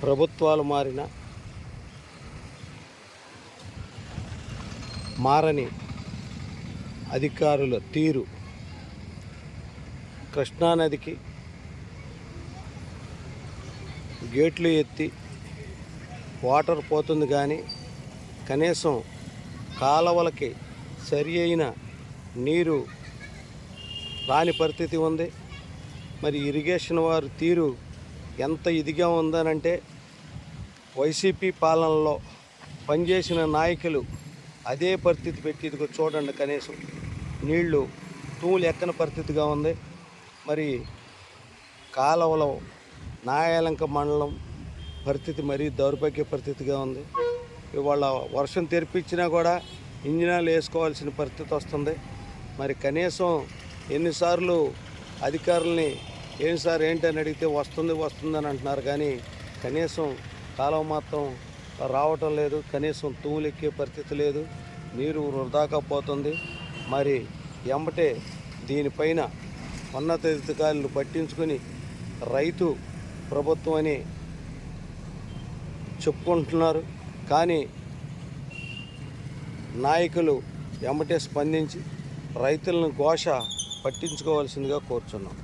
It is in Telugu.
ప్రభుత్వాలు మారని అధికారుల తీరు కృష్ణానదికి గేట్లు ఎత్తి వాటర్ పోతుంది, కానీ కనీసం కాలవలకి సరి అయిన నీరు రాని పరిస్థితి ఉంది. మరి ఇరిగేషన్ వారి తీరు ఎంత ఇదిగా ఉందనంటే, వైసీపీ పాలనలో పనిచేసిన నాయకులు అదే పరిస్థితి పెట్టి ఇదిగో చూడండి, కనీసం నీళ్లు తూములు ఎక్కని పరిస్థితిగా ఉంది. మరి కాలువలో నాయాలంక మండలం పరిస్థితి మరీ దౌర్భాగ్య పరిస్థితిగా ఉంది. ఇవాళ వర్షం తెరిపించినా కూడా ఇంజనాలు వేసుకోవాల్సిన పరిస్థితి వస్తుంది. మరి కనీసం ఎన్నిసార్లు అధికారులని ఏం సార్ ఏంటని అడిగితే వస్తుందని అంటున్నారు, కానీ కనీసం కాలువ మాత్రం రావటం లేదు. కనీసం తూములు ఎక్కే పరిస్థితి లేదు, నీరు వృధాగా పోతుంది. మరి ఎంబటే దీనిపైన ఉన్నతాధికారులు పట్టించుకొని రైతు ప్రభుత్వం అని చెప్పుకుంటున్నారు, కానీ నాయకులు ఎంబటే స్పందించి రైతులను ఘోష పట్టించుకోవాల్సిందిగా కోరుచున్నాం.